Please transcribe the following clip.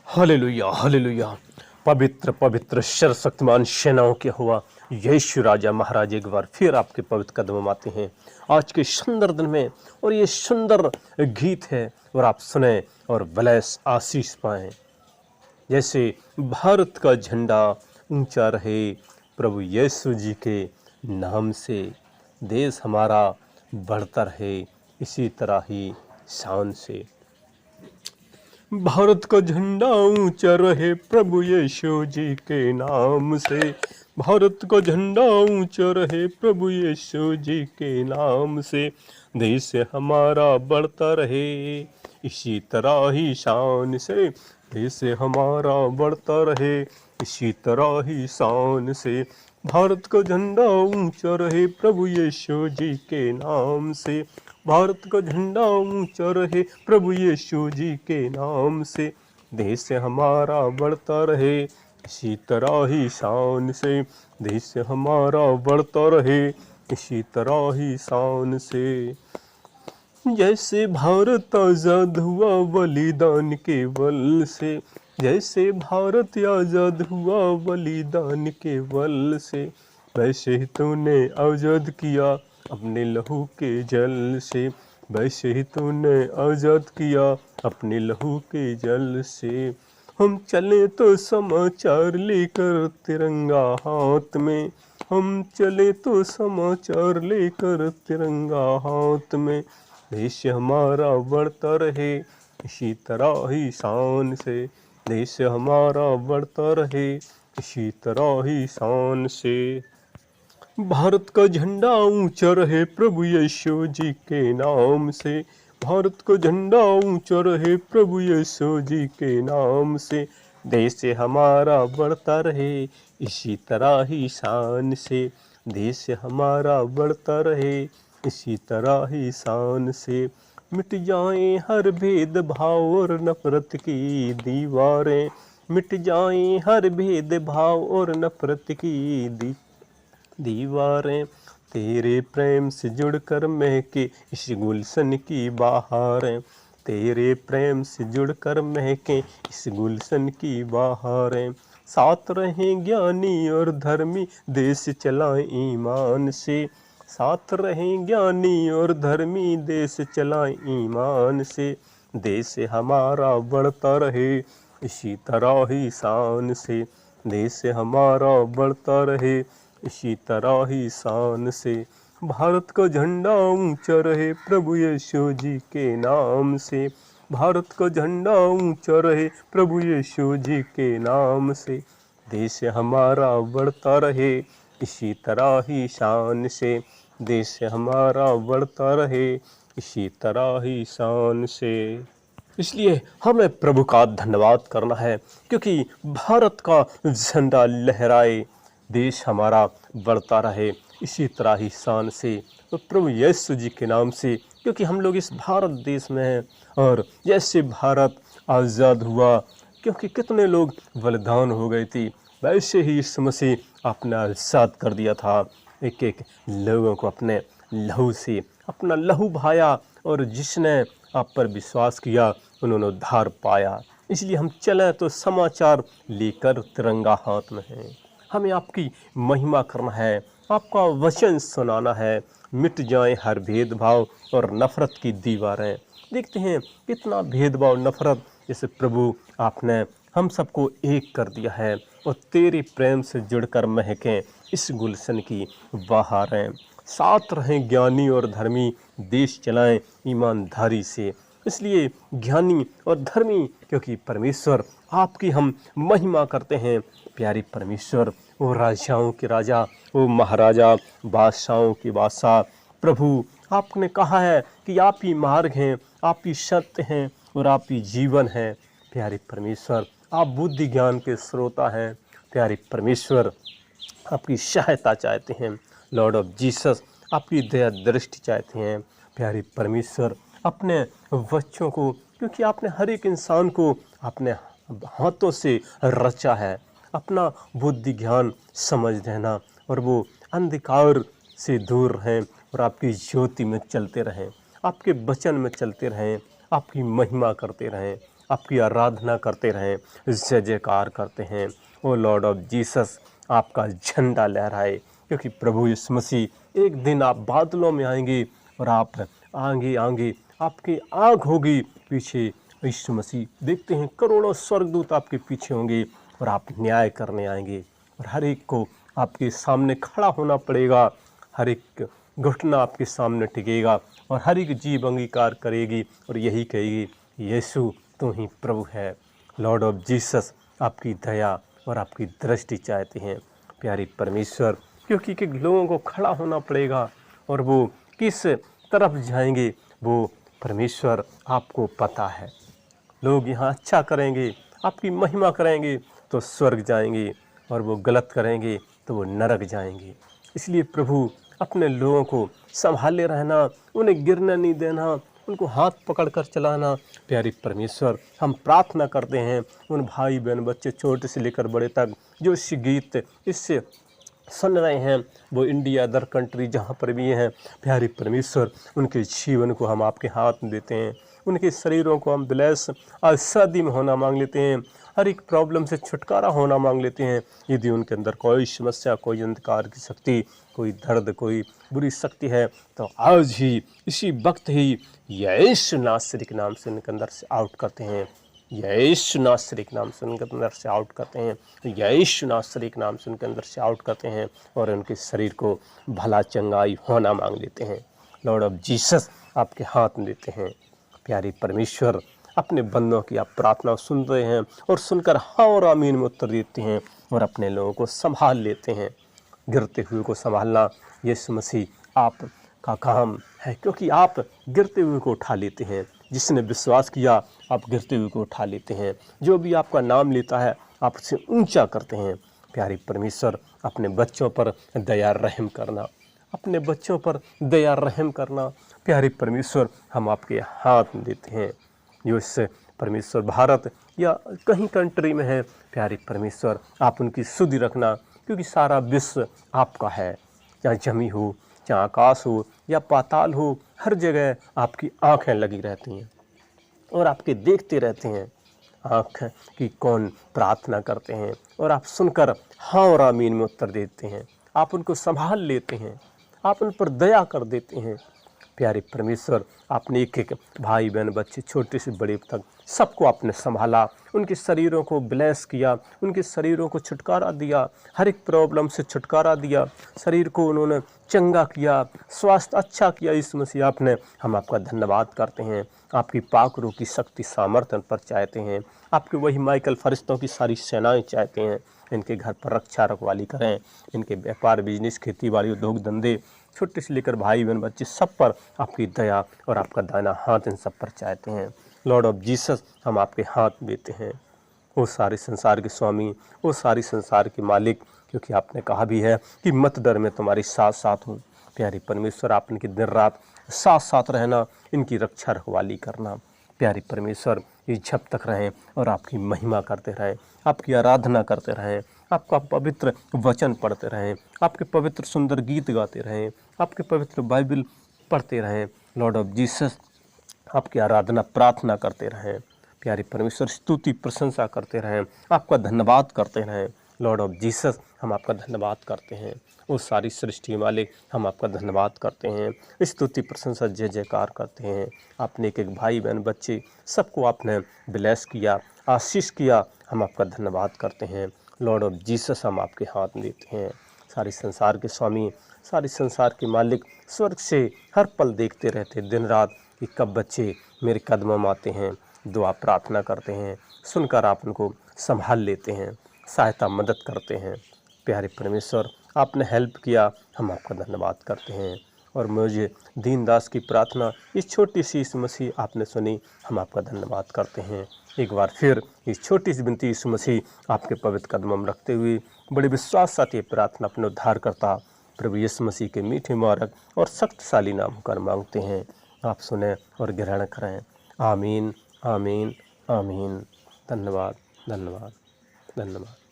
Hallelujah hallelujah. पवित्र पवित्र सर्वशक्तिमान सेनाओं के हुआ यीशु राजा महाराज एक बार फिर आपके पवित्र कदमों में आते हैं आज के सुंदर दिन में। और ये सुंदर गीत है और आप सुने और ब्लेस आशीष पाएं। जैसे भारत का झंडा ऊंचा रहे प्रभु यीशु जी के नाम से, देश हमारा बढ़ता रहे इसी तरह ही शान से। भारत का झंडा ऊंचा रहे प्रभु यीशु जी के नाम से। भारत का झंडा ऊंचा रहे प्रभु यीशु जी के नाम से। देश हमारा बढ़ता रहे इसी तरह ही शान से। देश हमारा बढ़ता रहे इसी तरह ही शान से। भारत का झंडा ऊंचा रहे प्रभु यीशु जी के नाम से। भारत का झंडा ऊंचा रहे प्रभु यीशु जी के नाम से। देश हमारा बढ़ता रहे इसी तरह ही शान से। देश हमारा बढ़ता रहे इसी तरह ही शान से। जैसे भारत आजाद हुआ बलिदान के बल से। जैसे भारत आजाद हुआ बलिदान के बल से। वैसे ही तूने आजाद किया अपने लहू के जल से। वैसे ही तूने आजाद किया अपने लहू के जल से। हम चले तो समाचार लेकर तिरंगा हाथ में। हम चले तो समाचार लेकर तिरंगा हाथ में। देश हमारा बढ़ता रहे इसी तरह ही शान से। देश हमारा बढ़ता रहे इसी तरह ही शान से। भारत का झंडा ऊंचा रहे प्रभु यीशु जी के नाम से। भारत का झंडा ऊंचा रहे प्रभु यीशु जी के नाम से। देश हमारा बढ़ता रहे इसी तरह ही शान से। देश हमारा बढ़ता रहे इसी तरह ही शान से। मिट जाएं हर भेदभाव और नफरत की दीवारें। मिट जाएं हर भेदभाव और नफरत की दीवारें। तेरे प्रेम से जुड़कर महके इस गुलशन की बहारें। तेरे प्रेम से जुड़कर महके इस गुलशन की बहारें। साथ रहें ज्ञानी और धर्मी देश चलाएं ईमान से। साथ रहें ज्ञानी और धर्मी देश चलाएं ईमान से। देश हमारा बढ़ता रहे इसी तरह ही शान से। देश हमारा बढ़ता रहे इसी तरह ही शान से। भारत का झंडा ऊंचा रहे प्रभु यीशु जी के नाम से। भारत का झंडा ऊंचा रहे प्रभु यीशु जी के नाम से। देश हमारा बढ़ता रहे इसी तरह ही शान से। देश हमारा बढ़ता रहे इसी तरह ही शान से। इसलिए हमें प्रभु का धन्यवाद करना है क्योंकि भारत का झंडा लहराए, देश हमारा बढ़ता रहे इसी तरह ही शान से। तो प्रभु यीशु जी के नाम से, क्योंकि हम लोग इस भारत देश में हैं और जैसे भारत आज़ाद हुआ, क्योंकि कितने लोग बलिदान हो गए थे, वैसे ही इस मसीह आपने आज़ाद कर दिया था एक एक लोगों को अपने लहू से। अपना लहू बहाया और जिसने आप पर विश्वास किया उन्होंने उद्धार पाया। इसलिए हम चलें तो समाचार लेकर तिरंगा हाथ में है। हमें आपकी महिमा करना है, आपका वचन सुनाना है। मिट जाए हर भेदभाव और नफ़रत की दीवारें। देखते हैं कितना भेदभाव नफ़रत, जैसे प्रभु आपने हम सबको एक कर दिया है और तेरे प्रेम से जुड़कर महकें इस गुलशन की बहारें। साथ रहें ज्ञानी और धर्मी देश चलाएं ईमानदारी से। इसलिए ज्ञानी और धर्मी, क्योंकि परमेश्वर आपकी हम महिमा करते हैं। प्यारे परमेश्वर, वो राजाओं के राजा, वो महाराजा, बादशाहों के बादशाह, प्रभु आपने कहा है कि आप ही मार्ग हैं, आप ही सत्य हैं और आप ही जीवन हैं। प्यारे परमेश्वर, आप बुद्धि ज्ञान के स्रोता हैं। प्यारे परमेश्वर, आपकी सहायता चाहते हैं। लॉर्ड ऑफ जीसस, आपकी दया दृष्टि चाहते हैं। प्यारे परमेश्वर, अपने बच्चों को, क्योंकि आपने हर एक इंसान को अपने हाथों से रचा है, अपना बुद्धि ज्ञान समझ देना और वो अंधकार से दूर रहें और आपकी ज्योति में चलते रहें, आपके वचन में चलते रहें, आपकी महिमा करते रहें। आपकी आराधना करते रहें, जय जयकार करते हैं। ओ लॉर्ड ऑफ जीसस, आपका झंडा लहराए, क्योंकि प्रभु यीशु मसीह एक दिन आप बादलों में आएंगे और आप आगे आगे आपकी आँख होगी पीछे यीशु मसीह देखते हैं करोड़ों स्वर्गदूत आपके पीछे होंगे और आप न्याय करने आएंगे और हर एक को आपके सामने खड़ा होना पड़ेगा। हर एक घुटना आपके सामने टिकेगा और हर एक जीभ अंगीकार करेगी और यही कहेगी, यीशु तू ही प्रभु है। लॉर्ड ऑफ जीसस, आपकी दया और आपकी दृष्टि चाहते हैं प्यारी परमेश्वर, क्योंकि कि लोगों को खड़ा होना पड़ेगा और वो किस तरफ जाएंगे वो परमेश्वर आपको पता है। लोग यहाँ अच्छा करेंगे, आपकी महिमा करेंगे तो स्वर्ग जाएंगे, और वो गलत करेंगे तो वो नरक जाएंगे। इसलिए प्रभु अपने लोगों को संभाले रहना, उन्हें गिरने नहीं देना, उनको हाथ पकड़कर चलाना। प्यारी परमेश्वर, हम प्रार्थना करते हैं उन भाई बहन बच्चे छोटे से लेकर बड़े तक जो इस गीत इससे सुन रहे हैं, वो इंडिया अदर कंट्री जहाँ पर भी हैं, प्यारी परमेश्वर उनके जीवन को हम आपके हाथ में देते हैं। उनके शरीरों को हम ब्लेस, आज शादी में होना मांग लेते हैं, हर एक प्रॉब्लम से छुटकारा होना मांग लेते हैं। यदि उनके अंदर कोई समस्या, कोई अंधकार की शक्ति, कोई दर्द, कोई बुरी शक्ति है, तो आज ही इसी वक्त ही यीशु नासरी के नाम से उनके अंदर से आउट करते हैं। यीशु नासरी के नाम से उनके अंदर से आउट करते हैं। यीशु नासरी के नाम से उनके अंदर से आउट करते हैं और उनके शरीर को भला चंगाई होना मांग लेते हैं। लॉर्ड ऑफ जीसस, आपके हाथ में देते हैं। प्यारी परमेश्वर, अपने बंदों की आप प्रार्थना सुन रहे हैं और सुनकर हाँ और आमीन में उत्तर देते हैं और अपने लोगों को संभाल लेते हैं। गिरते हुए को संभालना यीशु मसीह आप का काम है, क्योंकि आप गिरते हुए को उठा लेते हैं। जिसने विश्वास किया आप गिरते हुए को उठा लेते हैं। जो भी आपका नाम लेता है आप उसे ऊंचा करते हैं। प्यारी परमेश्वर, अपने बच्चों पर दया रहम करना, अपने बच्चों पर दया रहम करना। प्यारी परमेश्वर, हम आपके हाथ में देते हैं। जो इससे परमेश्वर भारत या कहीं कंट्री में है, प्यारी परमेश्वर आप उनकी सुधि रखना, क्योंकि सारा विश्व आपका है। चाहे जमी हो, चाहे आकाश हो या पाताल हो, हर जगह आपकी आँखें लगी रहती हैं और आपके देखते रहते हैं। आँख की कौन प्रार्थना करते हैं और आप सुनकर हाँ और आमीन में उत्तर देते हैं। आप उनको संभाल लेते हैं, आप उन पर दया कर देते हैं। प्यारे परमेश्वर, आपने एक एक भाई बहन बच्चे छोटे से बड़े तक सबको आपने संभाला, उनके शरीरों को ब्लेस किया, उनके शरीरों को छुटकारा दिया, हर एक प्रॉब्लम से छुटकारा दिया, शरीर को उन्होंने चंगा किया, स्वास्थ्य अच्छा किया। इस मसीह आपने, हम आपका धन्यवाद करते हैं। आपकी पाक रूह की शक्ति सामर्थ्य पर चाहते हैं। आपके वही माइकल फरिश्तों की सारी सेनाएं चाहते हैं इनके घर पर रक्षा रखवाली करें। इनके व्यापार, बिजनेस, खेती बाड़ी, उद्योग धंधे, छोटे से लेकर भाई बहन बच्चे, सब पर आपकी दया और आपका दाना हाथ इन सब पर चाहते हैं। लॉर्ड ऑफ जीसस, हम आपके हाथ देते हैं। वो सारे संसार के स्वामी, वो सारी संसार के मालिक, क्योंकि आपने कहा भी है कि मत डर, मैं तुम्हारी साथ साथ हूँ। प्यारी परमेश्वर, आप इनकी दिन रात साथ साथ रहना, इनकी रक्षा रखवाली करना। प्यारी परमेश्वर, ये जब तक रहें और आपकी महिमा करते रहें, आपकी आराधना करते रहें, आपका पवित्र वचन पढ़ते रहें, आपके पवित्र सुंदर गीत गाते रहें, आपके पवित्र बाइबल पढ़ते रहें। लॉर्ड ऑफ जीसस, आपकी आराधना प्रार्थना करते रहें। प्यारे परमेश्वर, स्तुति प्रशंसा करते रहें, आपका धन्यवाद करते रहें। लॉर्ड ऑफ जीसस, हम आपका धन्यवाद करते हैं। वो सारी सृष्टि मालिक, हम आपका धन्यवाद करते हैं, स्तुति प्रशंसा जय जयकार करते हैं। आपने एक एक भाई बहन बच्चे सबको आपने ब्लेस किया, आशीष किया, हम आपका धन्यवाद करते हैं। लॉर्ड ऑफ जीसस, हम आपके हाथ में देते हैं। सारे संसार के स्वामी, सारे संसार के मालिक, स्वर्ग से हर पल देखते रहते दिन रात कि कब बच्चे मेरे कदमों में आते हैं, दुआ प्रार्थना करते हैं, सुनकर आप उनको संभाल लेते हैं, सहायता मदद करते हैं। प्यारे परमेश्वर, आपने हेल्प किया, हम आपका धन्यवाद करते हैं। और मुझे दीनदास की प्रार्थना इस छोटी सी यीशु मसीह आपने सुनी, हम आपका धन्यवाद करते हैं। एक बार फिर इस छोटी सी विनती यीशु मसीह आपके पवित्र कदमों में रखते हुए बड़े विश्वास साथ ये प्रार्थना अपने उद्धार करता प्रभु यीशु मसीह के मीठे मुबारक और शक्तिशाली नाम होकर मांगते हैं। आप सुने और ग्रहण करें। आमीन, आमीन, आमीन। धन्यवाद, धन्यवाद, धन्यवाद।